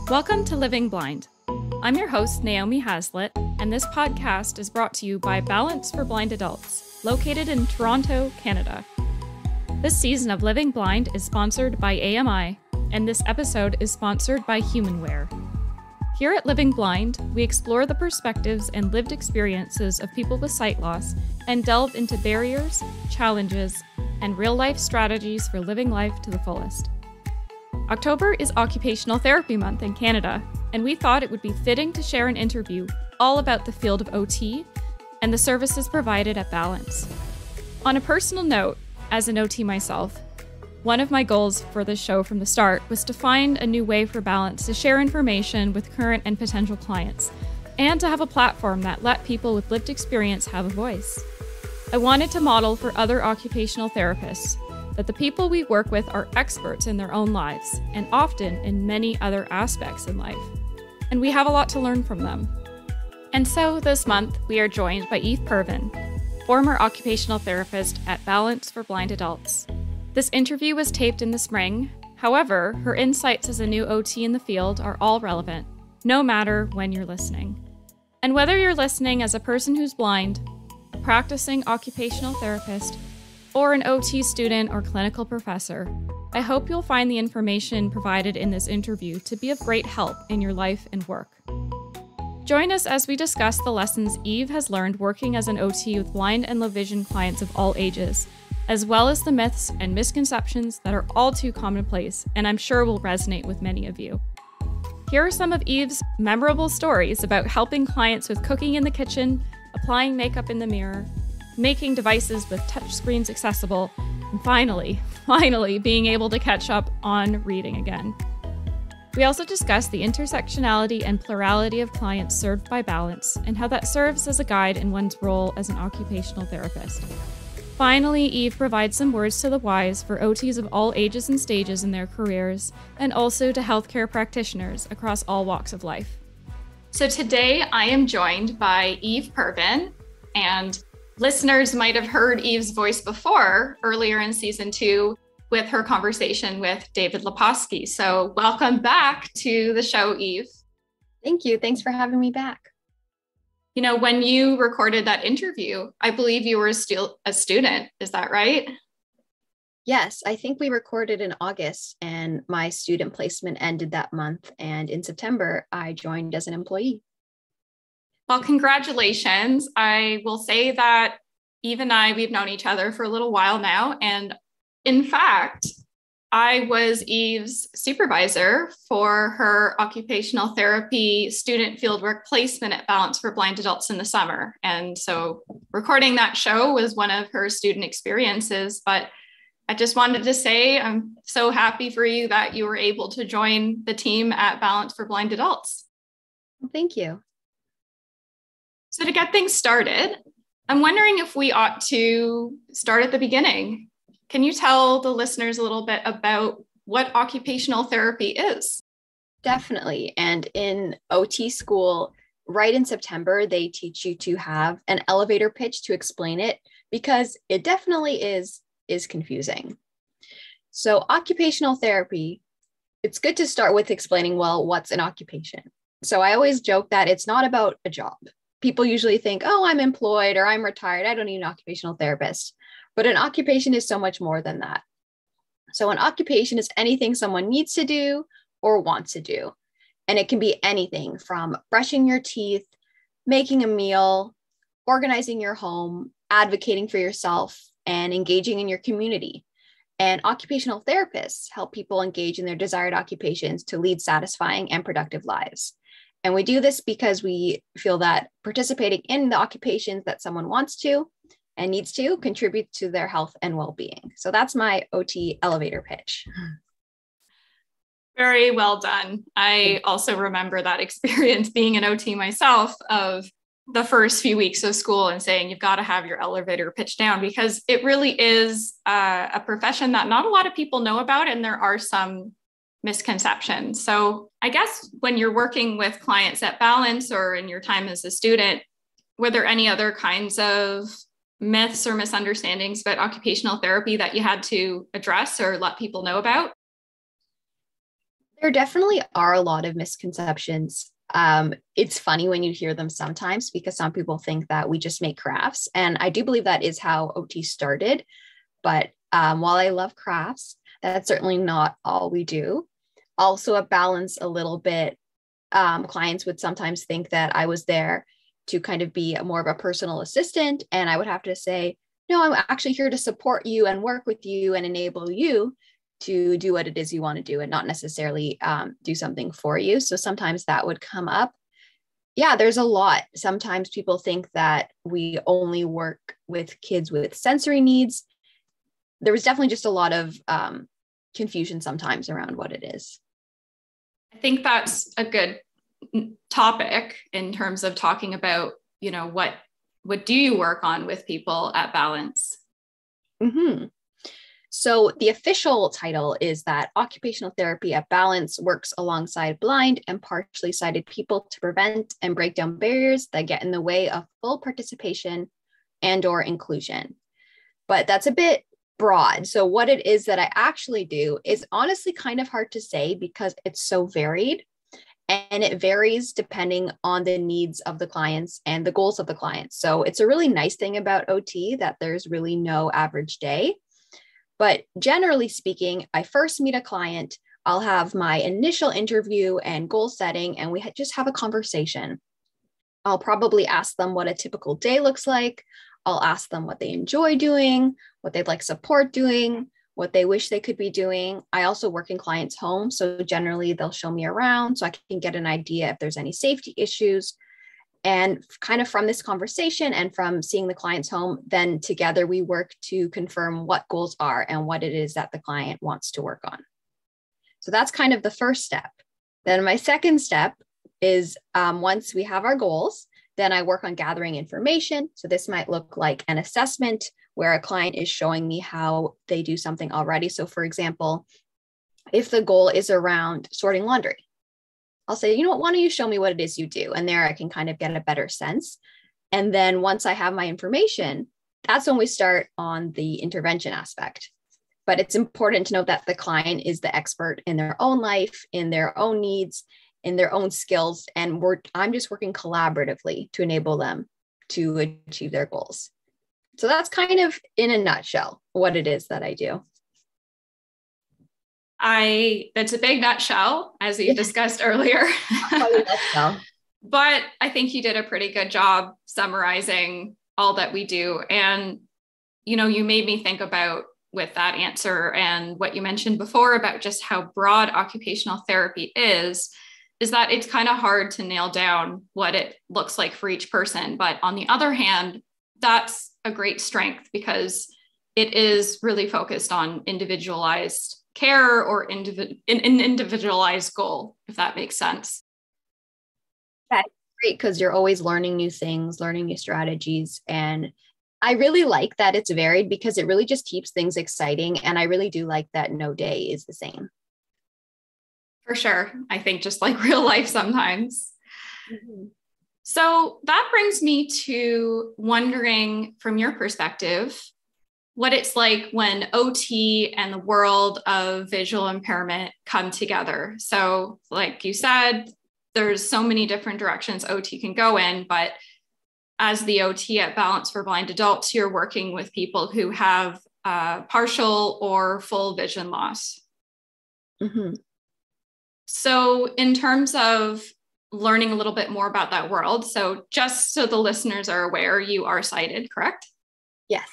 Welcome to Living Blind. I'm your host, Naomi Haslett, and this podcast is brought to you by Balance for Blind Adults, located in Toronto, Canada. This season of Living Blind is sponsored by AMI, and this episode is sponsored by HumanWare. Here at Living Blind, we explore the perspectives and lived experiences of people with sight loss and delve into barriers, challenges, and real-life strategies for living life to the fullest. October is Occupational Therapy Month in Canada, and we thought it would be fitting to share an interview all about the field of OT and the services provided at Balance. On a personal note, as an OT myself, one of my goals for this show from the start was to find a new way for Balance to share information with current and potential clients, and to have a platform that let people with lived experience have a voice. I wanted to model for other occupational therapists that the people we work with are experts in their own lives, and often in many other aspects in life. And we have a lot to learn from them. And so this month, we are joined by Eve Purvin, former occupational therapist at Balance for Blind Adults. This interview was taped in the spring. However, her insights as a new OT in the field are all relevant, no matter when you're listening. And whether you're listening as a person who's blind, a practicing occupational therapist, or an OT student or clinical professor, I hope you'll find the information provided in this interview to be of great help in your life and work. Join us as we discuss the lessons Eve has learned working as an OT with blind and low vision clients of all ages, as well as the myths and misconceptions that are all too commonplace and I'm sure will resonate with many of you. Here are some of Eve's memorable stories about helping clients with cooking in the kitchen, applying makeup in the mirror, making devices with touchscreens accessible, and finally being able to catch up on reading again. We also discuss the intersectionality and plurality of clients served by Balance and how that serves as a guide in one's role as an occupational therapist. Finally, Eve provides some words to the wise for OTs of all ages and stages in their careers, and also to healthcare practitioners across all walks of life. So today I am joined by Eve Purvin, and listeners might have heard Eve's voice before earlier in season 2 with her conversation with David Leposki. So welcome back to the show, Eve. Thank you. Thanks for having me back. You know, when you recorded that interview, I believe you were still a student. Is that right? Yes, I think we recorded in August and my student placement ended that month. And in September, I joined as an employee. Well, congratulations. I will say that Eve and I, we've known each other for a little while now. And in fact, I was Eve's supervisor for her occupational therapy student fieldwork placement at Balance for Blind Adults in the summer. And so recording that show was one of her student experiences. But I just wanted to say I'm so happy for you that you were able to join the team at Balance for Blind Adults. Thank you. So to get things started, I'm wondering if we ought to start at the beginning. Can you tell the listeners a little bit about what occupational therapy is? Definitely. And in OT school, right in September, they teach you to have an elevator pitch to explain it because it definitely is confusing. So occupational therapy, it's good to start with explaining, well, what's an occupation? So I always joke that it's not about a job. People usually think, oh, I'm employed or I'm retired. I don't need an occupational therapist. But an occupation is so much more than that. So an occupation is anything someone needs to do or wants to do. And it can be anything from brushing your teeth, making a meal, organizing your home, advocating for yourself, and engaging in your community. And occupational therapists help people engage in their desired occupations to lead satisfying and productive lives. And we do this because we feel that participating in the occupations that someone wants to and needs to contribute to their health and well-being. So that's my OT elevator pitch. Very well done. I also remember that experience being an OT myself of the first few weeks of school and saying, you've got to have your elevator pitch down because it really is a profession that not a lot of people know about. And there are some misconceptions. So I guess when you're working with clients at Balance or in your time as a student, were there any other kinds of myths or misunderstandings about occupational therapy that you had to address or let people know about? There definitely are a lot of misconceptions. It's funny when you hear them sometimes because some people think that we just make crafts. And I do believe that is how OT started. But while I love crafts, that's certainly not all we do. Also, a balance a little bit. Clients would sometimes think that I was there to kind of be more of a personal assistant. And I would have to say, no, I'm actually here to support you and work with you and enable you to do what it is you want to do and not necessarily do something for you. So sometimes that would come up. Yeah, there's a lot. Sometimes people think that we only work with kids with sensory needs. There was definitely just a lot of confusion sometimes around what it is. I think that's a good topic in terms of talking about, what do you work on with people at Balance? Mm-hmm. So the official title is that occupational therapy at Balance works alongside blind and partially sighted people to prevent and break down barriers that get in the way of full participation and or inclusion. But that's a bit broad. So what it is that I actually do is honestly kind of hard to say because it's so varied and it varies depending on the needs of the clients and the goals of the clients. So it's a really nice thing about OT that there's really no average day. But generally speaking, I first meet a client, I'll have my initial interview and goal setting, and we just have a conversation. I'll probably ask them what a typical day looks like. I'll ask them what they enjoy doing, what they'd like support doing, what they wish they could be doing. I also work in clients' homes, so generally they'll show me around so I can get an idea if there's any safety issues. And kind of from this conversation and from seeing the client's home, then together we work to confirm what goals are and what it is that the client wants to work on. So that's kind of the first step. Then my second step is once we have our goals, then I work on gathering information. So this might look like an assessment where a client is showing me how they do something already. So for example, if the goal is around sorting laundry, I'll say, you know what, why don't you show me what it is you do? And there I can kind of get a better sense. And then once I have my information, that's when we start on the intervention aspect. But it's important to note that the client is the expert in their own life, in their own needs, in their own skills. And I'm just working collaboratively to enable them to achieve their goals. So that's kind of in a nutshell what it is that I do. That's a big nutshell, as we discussed earlier. But I think you did a pretty good job summarizing all that we do. And, you made me think about with that answer and what you mentioned before about just how broad occupational therapy is that it's kind of hard to nail down what it looks like for each person. But on the other hand, that's a great strength because it is really focused on individualized care or an individualized goal, if that makes sense. That's great because you're always learning new things, learning new strategies. And I really like that it's varied because it really just keeps things exciting. And I really do like that no day is the same. For sure. I think just like real life sometimes. Mm-hmm. So that brings me to wondering from your perspective, what it's like when OT and the world of visual impairment come together. So like you said, there's so many different directions OT can go in, but as the OT at Balance for Blind Adults, you're working with people who have partial or full vision loss. Mm-hmm. So in terms of learning a little bit more about that world, so just so the listeners are aware, you are sighted, correct? Yes.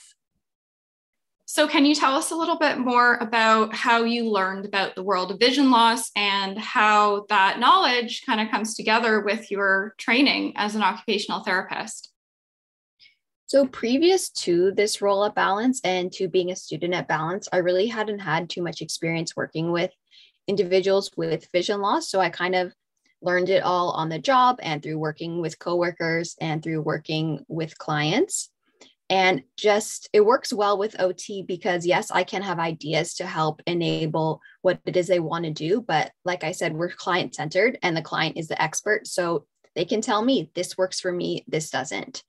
So can you tell us a little bit more about how you learned about the world of vision loss and how that knowledge kind of comes together with your training as an occupational therapist? So previous to this role at Balance and to being a student at Balance, I really hadn't had too much experience working with individuals with vision loss. So I kind of learned it all on the job and through working with coworkers and through working with clients. And just it works well with OT because yes, I can have ideas to help enable what it is they want to do. But like I said, we're client centered and the client is the expert. So they can tell me this works for me, this doesn't.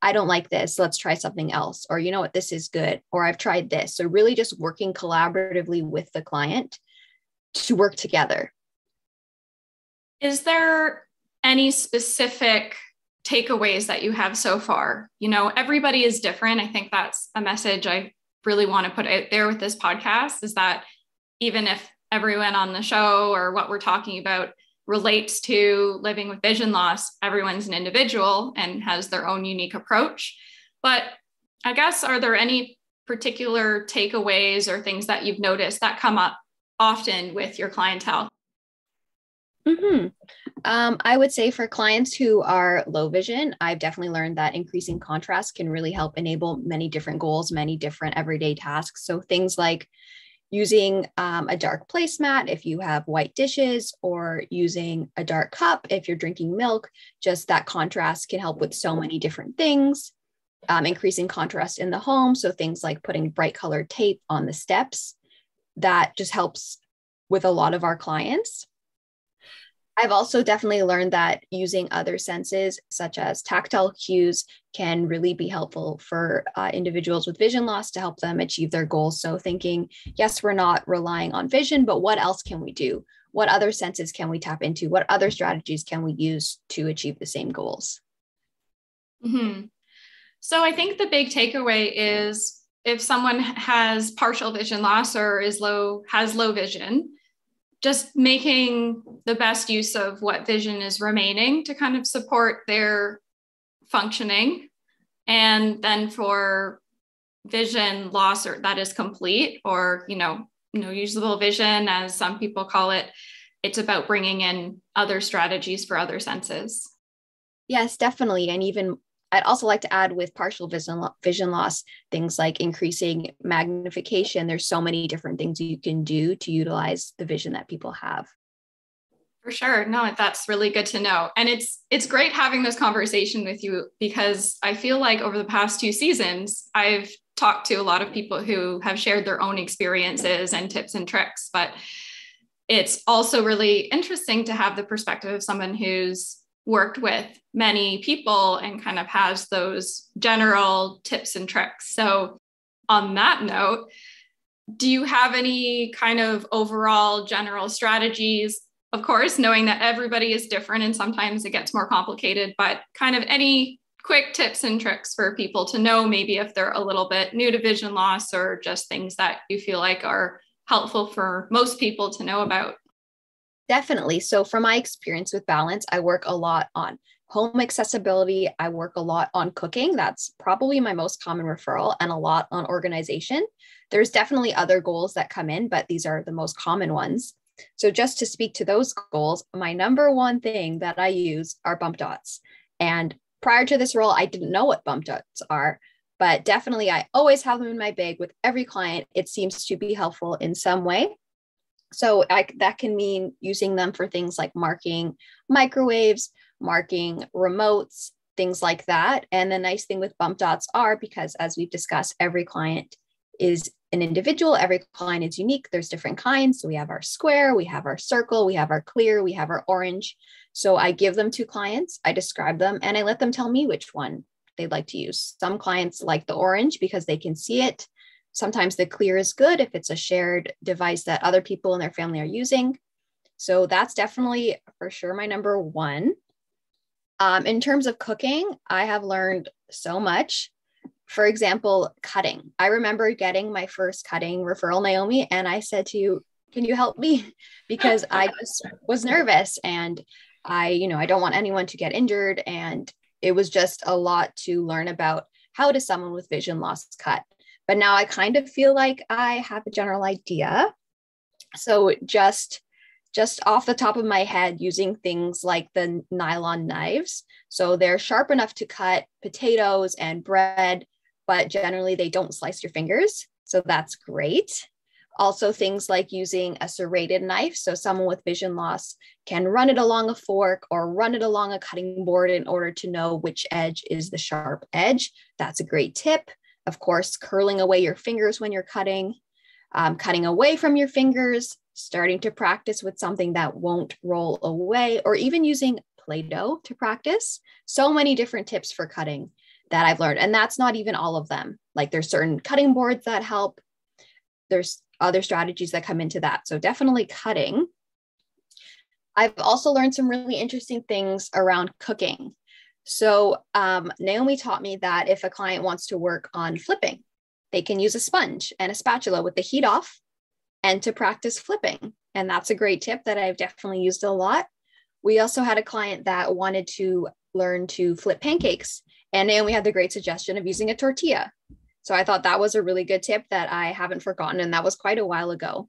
I don't like this. Let's try something else. Or you know what, this is good. Or I've tried this. So really just working collaboratively with the client to work together. Is there any specific takeaways that you have so far? You know, everybody is different. I think that's a message I really want to put out there with this podcast, is that even if everyone on the show or what we're talking about relates to living with vision loss, everyone's an individual and has their own unique approach. But I guess, are there any particular takeaways or things that you've noticed that come up often with your clientele? I would say for clients who are low vision, I've definitely learned that increasing contrast can really help enable many different goals, many different everyday tasks. So things like using a dark placemat if you have white dishes, or using a dark cup if you're drinking milk. Just that contrast can help with so many different things. Increasing contrast in the home. So things like putting bright colored tape on the steps, that just helps with a lot of our clients. I've also definitely learned that using other senses, such as tactile cues, can really be helpful for individuals with vision loss to help them achieve their goals. So thinking, yes, we're not relying on vision, but what else can we do? What other senses can we tap into? What other strategies can we use to achieve the same goals? Mm-hmm. So I think the big takeaway is, if someone has partial vision loss or has low vision, just making the best use of what vision is remaining to kind of support their functioning. And then for vision loss, or that is complete, or, no usable vision, as some people call it, it's about bringing in other strategies for other senses. Yes, definitely. And even I'd also like to add, with partial vision loss, things like increasing magnification. There's so many different things you can do to utilize the vision that people have. For sure. No, that's really good to know. And it's great having this conversation with you, because I feel like over the past 2 seasons, I've talked to a lot of people who have shared their own experiences and tips and tricks, but it's also really interesting to have the perspective of someone who's worked with many people and kind of has those general tips and tricks. So on that note, do you have any kind of overall general strategies? Of course, knowing that everybody is different and sometimes it gets more complicated, but kind of any quick tips and tricks for people to know, maybe if they're a little bit new to vision loss, or just things that you feel like are helpful for most people to know about? Definitely. So from my experience with Balance, I work a lot on home accessibility. I work a lot on cooking. That's probably my most common referral, and a lot on organization. There's definitely other goals that come in, but these are the most common ones. So just to speak to those goals, my number one thing that I use are bump dots. And prior to this role, I didn't know what bump dots are, but definitely I always have them in my bag with every client. It seems to be helpful in some way. So that can mean using them for things like marking microwaves, marking remotes, things like that. And the nice thing with bump dots are, because as we've discussed, every client is an individual, every client is unique. There's different kinds. So we have our square, we have our circle, we have our clear, we have our orange. So I give them to clients, I describe them, and I let them tell me which one they'd like to use. Some clients like the orange because they can see it. Sometimes the clear is good if it's a shared device that other people in their family are using. So that's definitely for sure my number one. In terms of cooking, I have learned so much. For example, cutting. I remember getting my first cutting referral, Naomi, and I said to you, can you help me? Because I just was nervous, and I don't want anyone to get injured. And it was just a lot to learn about how does someone with vision loss cut. But now I kind of feel like I have a general idea. So just off the top of my head, using things like the nylon knives. So they're sharp enough to cut potatoes and bread, but generally they don't slice your fingers. So that's great. Also things like using a serrated knife. So someone with vision loss can run it along a fork or run it along a cutting board in order to know which edge is the sharp edge. That's a great tip. Of course, curling away your fingers when you're cutting, cutting away from your fingers, starting to practice with something that won't roll away, or even using Play-Doh to practice. So many different tips for cutting that I've learned. And that's not even all of them. Like there's certain cutting boards that help. There's other strategies that come into that. So definitely cutting. I've also learned some really interesting things around cooking. So Naomi taught me that if a client wants to work on flipping, they can use a sponge and a spatula with the heat off and to practice flipping. And that's a great tip that I've definitely used a lot. We also had a client that wanted to learn to flip pancakes. And Naomi had the great suggestion of using a tortilla. So I thought that was a really good tip that I haven't forgotten. And that was quite a while ago.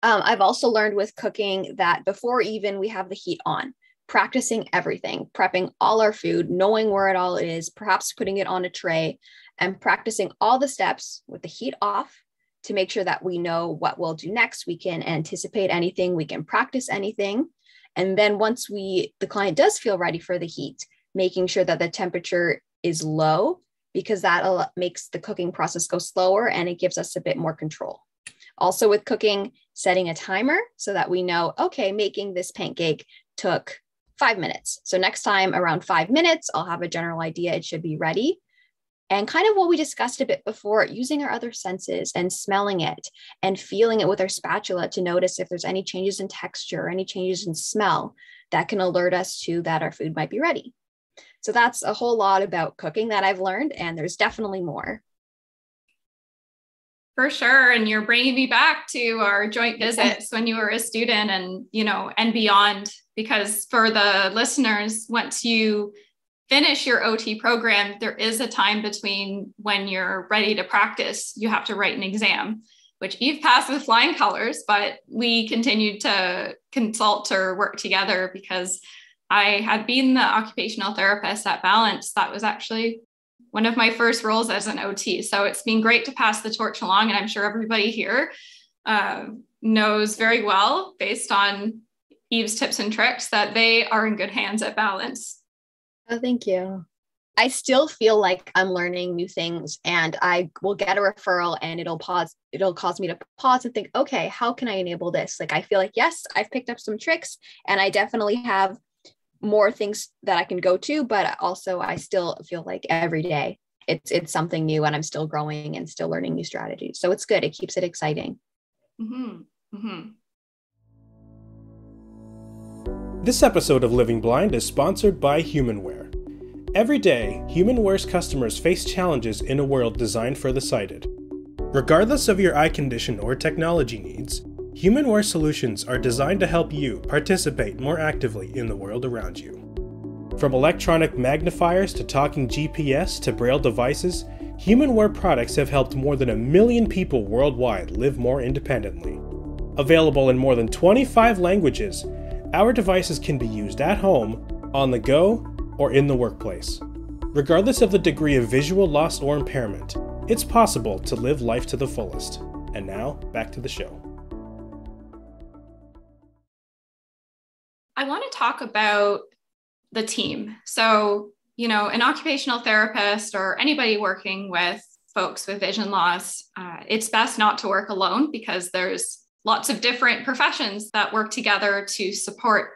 I've also learned with cooking that before even we have the heat on, practicing everything, prepping all our food, knowing where it all is, perhaps putting it on a tray, and practicing all the steps with the heat off to make sure that we know what we'll do next. We can anticipate anything, we can practice anything. And then once the client does feel ready for the heat, making sure that the temperature is low, because that makes the cooking process go slower and it gives us a bit more control. Also with cooking, setting a timer so that we know, okay, making this pancake took 5 minutes. So next time around 5 minutes, I'll have a general idea it should be ready. And kind of what we discussed a bit before, using our other senses and smelling it and feeling it with our spatula to notice if there's any changes in texture or any changes in smell that can alert us to that our food might be ready. So that's a whole lot about cooking that I've learned, and there's definitely more. For sure. And you're bringing me back to our joint visits when you were a student and beyond, because for the listeners, once you finish your OT program, there is a time between when you're ready to practice, you have to write an exam, which you've passed with flying colors, but we continued to consult or work together because I had been the occupational therapist at Balance. That was actually one of my first roles as an OT. So it's been great to pass the torch along. And I'm sure everybody here knows very well, based on Eve's tips and tricks, that they are in good hands at Balance. Oh, thank you. I still feel like I'm learning new things, and I will get a referral and it'll cause me to pause and think, okay, how can I enable this? Like, I feel like, yes, I've picked up some tricks and I definitely have more things that I can go to, but also I still feel like every day it's something new and I'm still growing and still learning new strategies. So it's good. It keeps it exciting. Mm-hmm. Mm-hmm. This episode of Living Blind is sponsored by HumanWare. Every day, HumanWare's customers face challenges in a world designed for the sighted. Regardless of your eye condition or technology needs, HumanWare solutions are designed to help you participate more actively in the world around you. From electronic magnifiers to talking GPS to Braille devices, HumanWare products have helped more than 1 million people worldwide live more independently. Available in more than 25 languages, our devices can be used at home, on the go, or in the workplace. Regardless of the degree of visual loss or impairment, it's possible to live life to the fullest. And now, back to the show. I want to talk about the team. So, an occupational therapist or anybody working with folks with vision loss, it's best not to work alone because there's lots of different professions that work together to support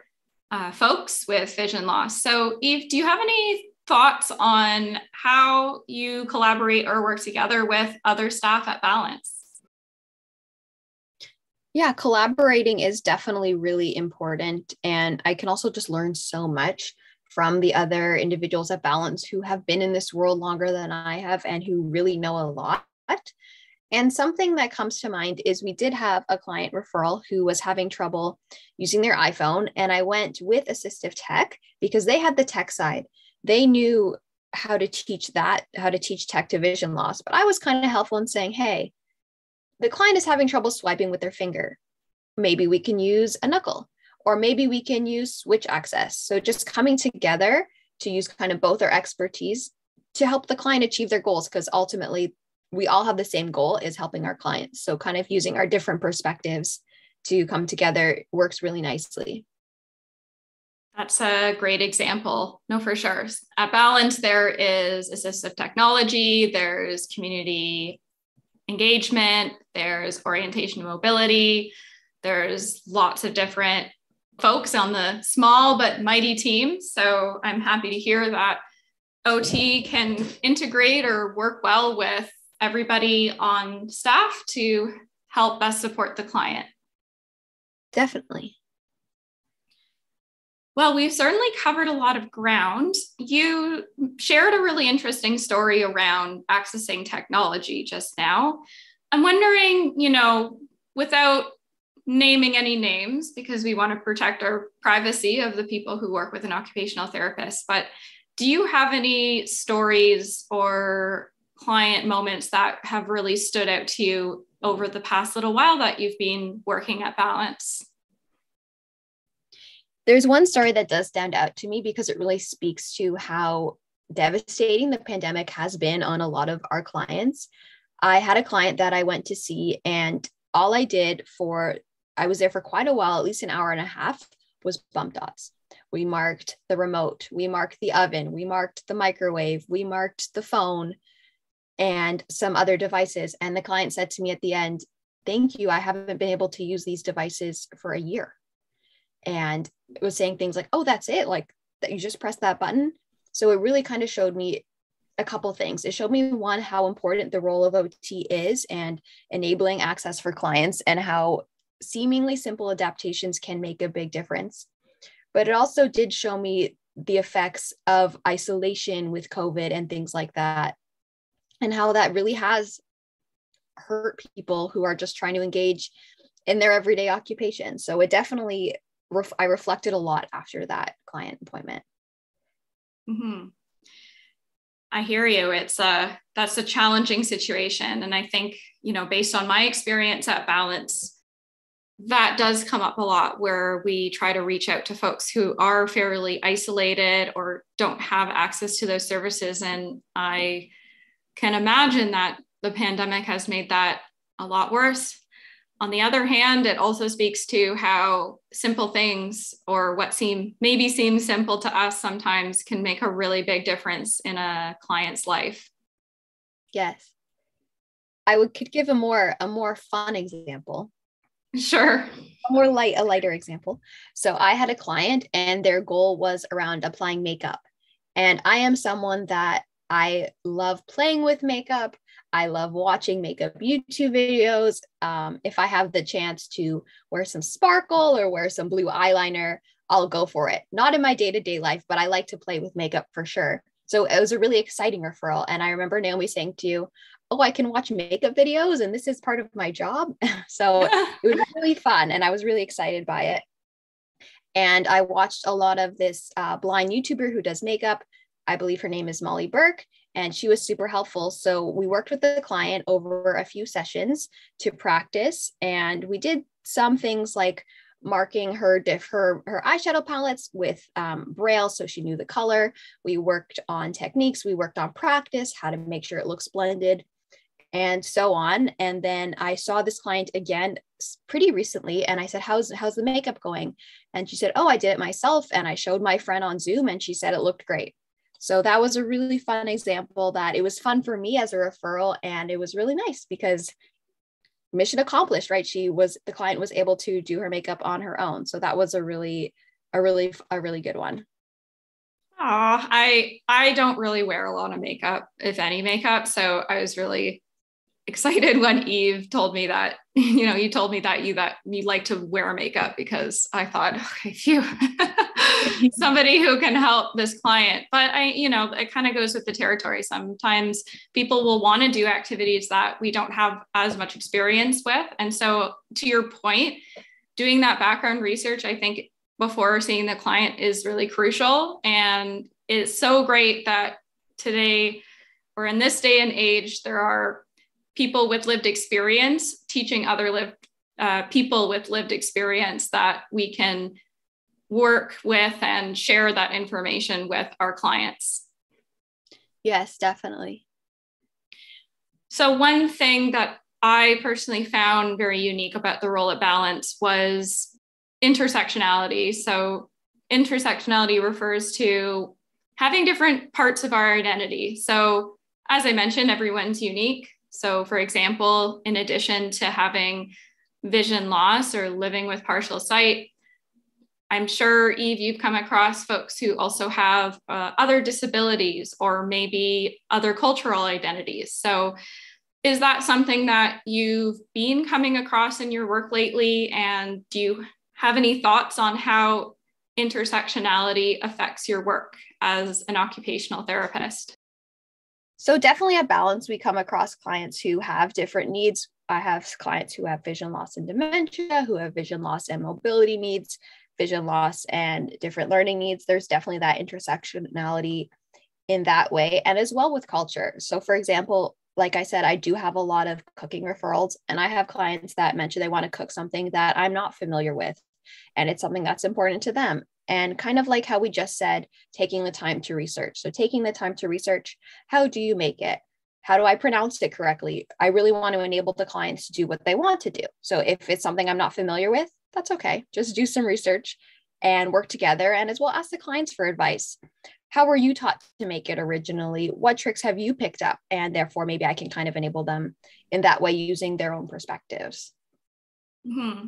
folks with vision loss. So, Eve, do you have any thoughts on how you collaborate or work together with other staff at Balance? Yeah, collaborating is definitely really important. And I can also just learn so much from the other individuals at Balance who have been in this world longer than I have and who really know a lot. And something that comes to mind is we did have a client referral who was having trouble using their iPhone. And I went with assistive tech because they had the tech side. They knew how to teach tech to vision loss. But I was kind of helpful in saying, hey, the client is having trouble swiping with their finger. Maybe we can use a knuckle, or maybe we can use switch access. So just coming together to use kind of both our expertise to help the client achieve their goals, because ultimately we all have the same goal, is helping our clients. So kind of using our different perspectives to come together works really nicely. That's a great example. No, for sure. At Balance, there is assistive technology, there's community engagement, there's orientation and mobility, there's lots of different folks on the small but mighty team. So I'm happy to hear that OT can integrate or work well with everybody on staff to help best support the client. Definitely. Well, we've certainly covered a lot of ground. You shared a really interesting story around accessing technology just now. I'm wondering, without naming any names, because we want to protect our privacy of the people who work with an occupational therapist, but do you have any stories or client moments that have really stood out to you over the past little while that you've been working at Balance? There's one story that does stand out to me because it really speaks to how devastating the pandemic has been on a lot of our clients. I had a client that I went to see, and all I did I was there for quite a while, at least an hour and a half, was bump dots. We marked the remote, we marked the oven, we marked the microwave, we marked the phone and some other devices. And the client said to me at the end, "Thank you. I haven't been able to use these devices for a year." And it was saying things like, "Oh, that's it. Like that you just press that button." So it really kind of showed me a couple things. It showed me, one, how important the role of OT is and enabling access for clients, and how seemingly simple adaptations can make a big difference. But it also did show me the effects of isolation with COVID and things like that, and how that really has hurt people who are just trying to engage in their everyday occupation. So it definitely, I reflected a lot after that client appointment. Mm-hmm. I hear you. That's a challenging situation. And I think, based on my experience at Balance, that does come up a lot, where we try to reach out to folks who are fairly isolated or don't have access to those services. And I can imagine that the pandemic has made that a lot worse. On the other hand, it also speaks to how simple things, or what maybe seem simple to us sometimes, can make a really big difference in a client's life. Yes. Could give a more fun example. Sure. A lighter example. So I had a client, and their goal was around applying makeup. And I am someone that I love playing with makeup. I love watching makeup YouTube videos. If I have the chance to wear some sparkle or wear some blue eyeliner, I'll go for it. Not in my day-to-day life, but I like to play with makeup for sure. So it was a really exciting referral. And I remember Naomi saying to you, "Oh, I can watch makeup videos and this is part of my job." So it was really fun, and I was really excited by it. And I watched a lot of this blind YouTuber who does makeup. I believe her name is Molly Burke, and she was super helpful. So we worked with the client over a few sessions to practice, and we did some things like marking her eyeshadow palettes with Braille, so she knew the color. We worked on techniques, we worked on practice, how to make sure it looks blended, and so on. And then I saw this client again pretty recently, and I said, how's the makeup going? And she said, "Oh, I did it myself, and I showed my friend on Zoom, and she said it looked great." So that was a really fun example, that it was fun for me as a referral, and it was really nice because mission accomplished, right? The client was able to do her makeup on her own. So that was a really good one. I don't really wear a lot of makeup, if any makeup. So I was really excited when Eve told me that, you told me that you like to wear makeup, because I thought, okay, phew, somebody who can help this client. But it kind of goes with the territory. Sometimes people will want to do activities that we don't have as much experience with. And so, to your point, doing that background research, I think, before seeing the client is really crucial. And it's so great that today, or in this day and age, there are people with lived experience teaching other people with lived experience that we can work with and share that information with our clients. Yes, definitely. So one thing that I personally found very unique about the role at Balance was intersectionality. So intersectionality refers to having different parts of our identity. So as I mentioned, everyone's unique. So for example, in addition to having vision loss or living with partial sight, I'm sure, Eve, you've come across folks who also have other disabilities or maybe other cultural identities. So is that something that you've been coming across in your work lately? And do you have any thoughts on how intersectionality affects your work as an occupational therapist? So definitely a balance. We come across clients who have different needs. I have clients who have vision loss and dementia, who have vision loss and mobility needs, vision loss and different learning needs. There's definitely that intersectionality in that way, and as well with culture. So for example, like I said, I do have a lot of cooking referrals, and I have clients that mention they want to cook something that I'm not familiar with, and it's something that's important to them. And kind of like how we just said, taking the time to research. So taking the time to research, how do you make it? How do I pronounce it correctly? I really want to enable the clients to do what they want to do. So if it's something I'm not familiar with, that's okay. Just do some research and work together, and as well ask the clients for advice. How were you taught to make it originally? What tricks have you picked up? And therefore, maybe I can kind of enable them in that way using their own perspectives. Mm-hmm.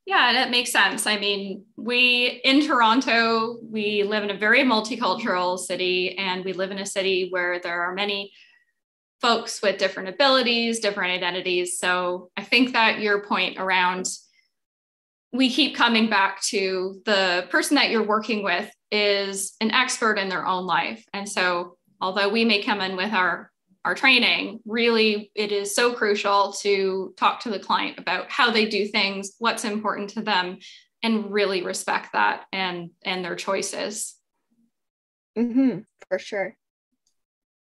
Yeah, that makes sense. I mean, in Toronto, we live in a very multicultural city, and we live in a city where there are many folks with different abilities, different identities. So I think that your point around, we keep coming back to the person that you're working with is an expert in their own life. And so although we may come in with our training, really it is so crucial to talk to the client about how they do things, what's important to them, and really respect that and their choices. Mm-hmm, for sure.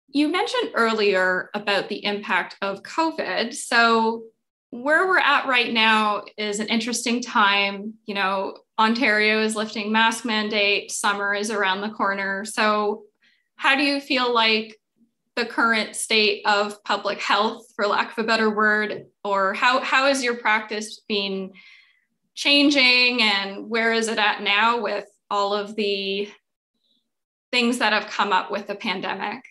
You mentioned earlier about the impact of COVID. So where we're at right now is an interesting time. You know, Ontario is lifting mask mandate. Summer is around the corner. So how do you feel like the current state of public health, for lack of a better word, or how has your practice been changing, and where is it at now with all of the things that have come up with the pandemic?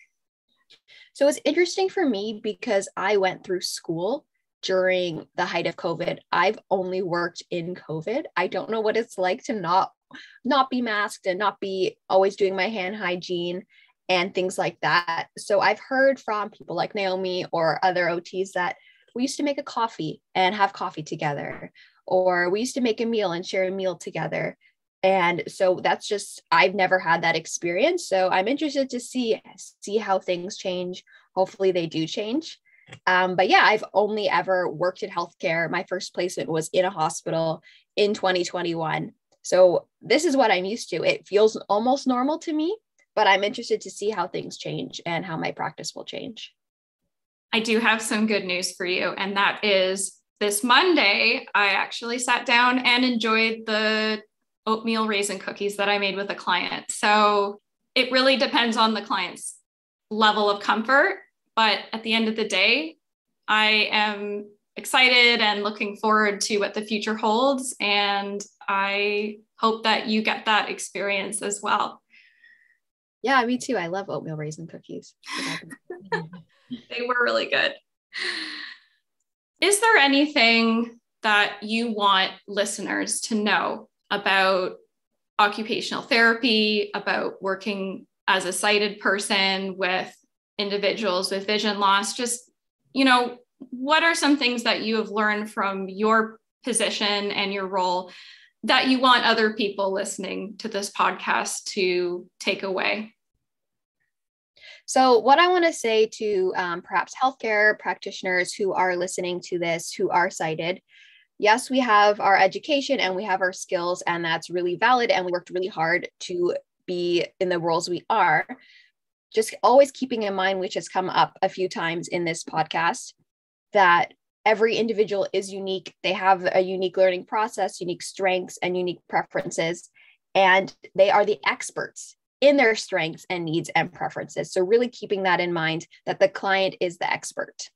So it's interesting for me because I went through school during the height of COVID. I've only worked in COVID. I don't know what it's like to not be masked and not be always doing my hand hygiene and things like that. So I've heard from people like Naomi or other OTs that we used to make a coffee and have coffee together, or we used to make a meal and share a meal together. And so that's just, I've never had that experience. So I'm interested to see how things change. Hopefully they do change. But yeah, I've only ever worked in healthcare. My first placement was in a hospital in 2021. So this is what I'm used to. It feels almost normal to me, but I'm interested to see how things change and how my practice will change. I do have some good news for you. And that is this Monday, I actually sat down and enjoyed the oatmeal raisin cookies that I made with a client. So it really depends on the client's level of comfort. But at the end of the day, I am excited and looking forward to what the future holds. And I hope that you get that experience as well. Yeah, me too. I love oatmeal raisin cookies. They were really good. Is there anything that you want listeners to know about occupational therapy, about working as a sighted person with individuals with vision loss? Just, you know, what are some things that you have learned from your position and your role that you want other people listening to this podcast to take away? So what I want to say to perhaps healthcare practitioners who are listening to this, who are sighted, yes, we have our education and we have our skills, and that's really valid. And we worked really hard to be in the roles we are. Just always keeping in mind, which has come up a few times in this podcast, that every individual is unique. They have a unique learning process, unique strengths, and unique preferences, and they are the experts in their strengths and needs and preferences. So really keeping that in mind, that the client is the expert.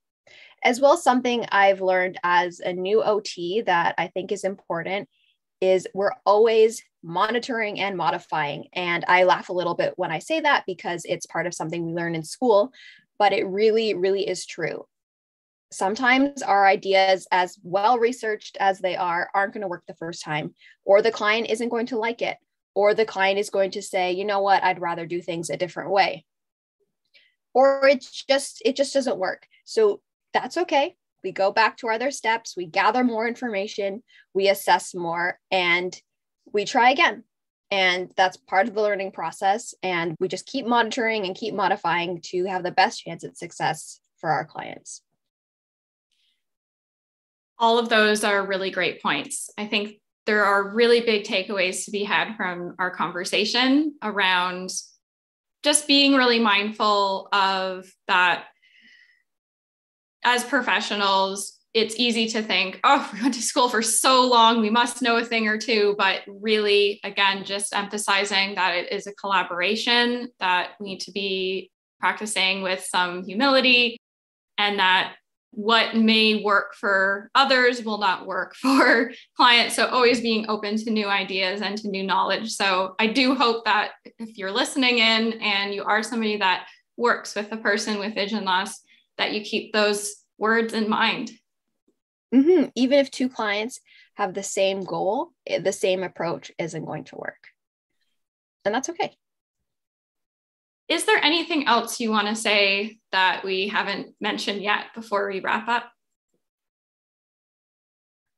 As well, something I've learned as a new OT that I think is important is we're always monitoring and modifying. And I laugh a little bit when I say that because it's part of something we learn in school, but it really, really is true. Sometimes our ideas, as well researched as they aren't going to work the first time, or the client isn't going to like it, or the client is going to say, you know what, I'd rather do things a different way, or it just doesn't work. So that's okay. We go back to our other steps, we gather more information, we assess more, and we try again. And that's part of the learning process. And we just keep monitoring and keep modifying to have the best chance at success for our clients. All of those are really great points. I think there are really big takeaways to be had from our conversation around just being really mindful of that. As professionals, it's easy to think, oh, we went to school for so long, we must know a thing or two. But really, again, just emphasizing that it is a collaboration, that we need to be practicing with some humility, and that what may work for others will not work for clients. So always being open to new ideas and to new knowledge. So I do hope that if you're listening in and you are somebody that works with a person with vision loss, that you keep those words in mind. Mm-hmm. Even if two clients have the same goal, the same approach isn't going to work. And that's okay. Is there anything else you want to say that we haven't mentioned yet before we wrap up?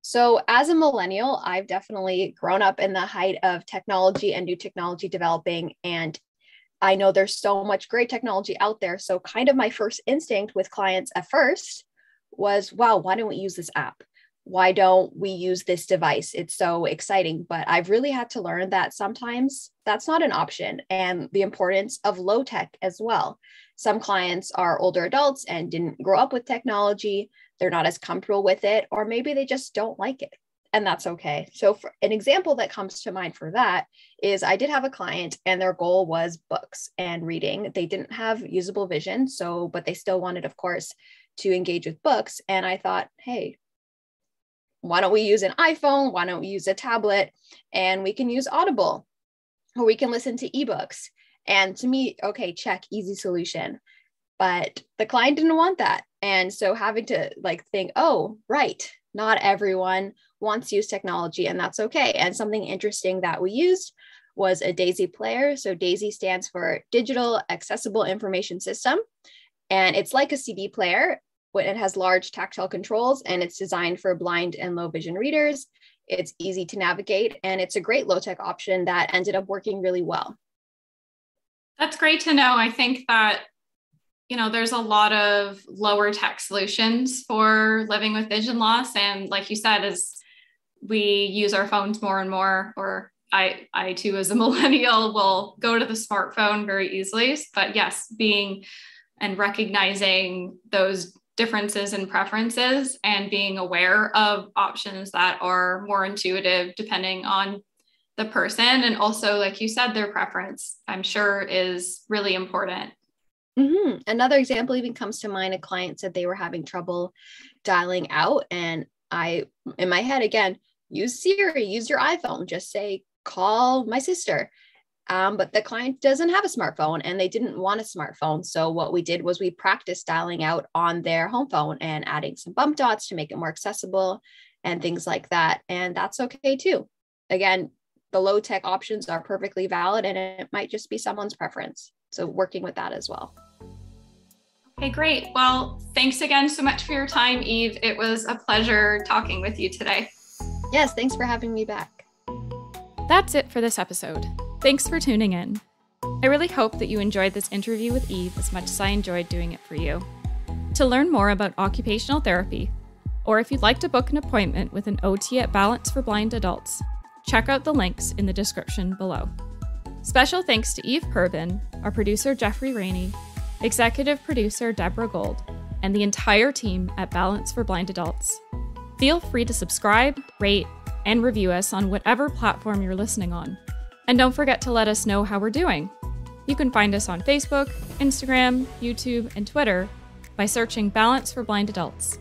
So as a millennial, I've definitely grown up in the height of technology and new technology developing. And I know there's so much great technology out there. So kind of my first instinct with clients at first was, wow, why don't we use this app? Why don't we use this device? It's so exciting. But I've really had to learn that sometimes that's not an option, and the importance of low tech as well. Some clients are older adults and didn't grow up with technology. They're not as comfortable with it, or maybe they just don't like it. And that's okay. So for an example that comes to mind for that is I did have a client and their goal was books and reading. They didn't have usable vision, but they still wanted, of course, to engage with books. And I thought, hey, why don't we use an iPhone? Why don't we use a tablet? And we can use Audible, or we can listen to ebooks. And to me, okay, check, easy solution. But the client didn't want that. And so having to think, oh, right, not everyone wants to use technology, and that's okay. And something interesting that we used was a DAISY player. So DAISY stands for Digital Accessible Information System. And it's like a CD player. It has large tactile controls, and it's designed for blind and low vision readers. It's easy to navigate, and it's a great low-tech option that ended up working really well. That's great to know. I think that, there's a lot of lower tech solutions for living with vision loss. And like you said, as we use our phones more and more, or I too, as a millennial, will go to the smartphone very easily. But yes, being and recognizing those differences in preferences and being aware of options that are more intuitive depending on the person. And also, like you said, their preference, I'm sure, is really important. Mm-hmm. Another example even comes to mind. A client said they were having trouble dialing out. And I, in my head, again, use Siri, use your iPhone, just say, call my sister. But the client doesn't have a smartphone and they didn't want a smartphone. So what we did was we practiced dialing out on their home phone and adding some bump dots to make it more accessible and things like that. And that's okay too. Again, the low tech options are perfectly valid, and it might just be someone's preference. So working with that as well. Okay, great. Well, thanks again so much for your time, Eve. It was a pleasure talking with you today. Yes, thanks for having me back. That's it for this episode. Thanks for tuning in. I really hope that you enjoyed this interview with Eve as much as I enjoyed doing it for you. To learn more about occupational therapy, or if you'd like to book an appointment with an OT at Balance for Blind Adults, check out the links in the description below. Special thanks to Eve Purbin, our producer Jeffrey Rainey, executive producer Deborah Gold, and the entire team at Balance for Blind Adults. Feel free to subscribe, rate, and review us on whatever platform you're listening on. And don't forget to let us know how we're doing. You can find us on Facebook, Instagram, YouTube, and Twitter by searching Balance for Blind Adults.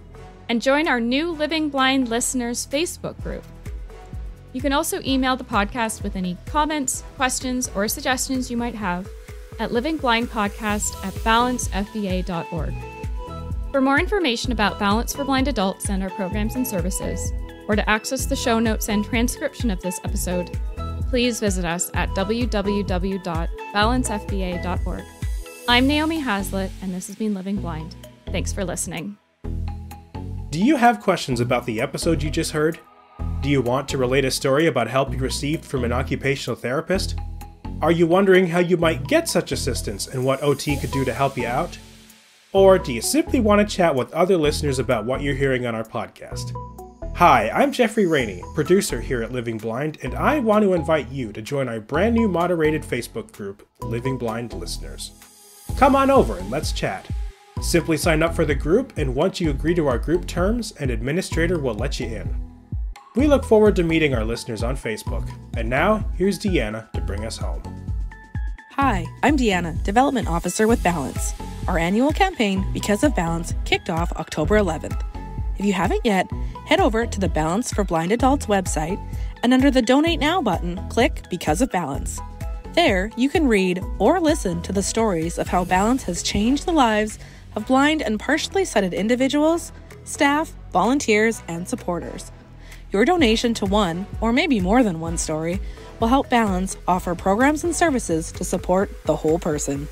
And join our new Living Blind Listeners Facebook group. You can also email the podcast with any comments, questions, or suggestions you might have at livingblindpodcast@balancefba.org. For more information about Balance for Blind Adults and our programs and services, or to access the show notes and transcription of this episode, please visit us at www.balancefba.org. I'm Naomi Hazlitt, and this has been Living Blind. Thanks for listening. Do you have questions about the episode you just heard? Do you want to relate a story about help you received from an occupational therapist? Are you wondering how you might get such assistance and what OT could do to help you out? Or do you simply want to chat with other listeners about what you're hearing on our podcast? Hi, I'm Jeffrey Rainey, producer here at Living Blind, and I want to invite you to join our brand new moderated Facebook group, Living Blind Listeners. Come on over and let's chat. Simply sign up for the group, and once you agree to our group terms, an administrator will let you in. We look forward to meeting our listeners on Facebook. And now, here's Deanna to bring us home. Hi, I'm Deanna, Development Officer with Balance. Our annual campaign, Because of Balance, kicked off October 11th. If you haven't yet, head over to the Balance for Blind Adults website, and under the Donate Now button, click Because of Balance. There, you can read or listen to the stories of how Balance has changed the lives of blind and partially sighted individuals, staff, volunteers, and supporters. Your donation to one, or maybe more than one story, will help Balance offer programs and services to support the whole person.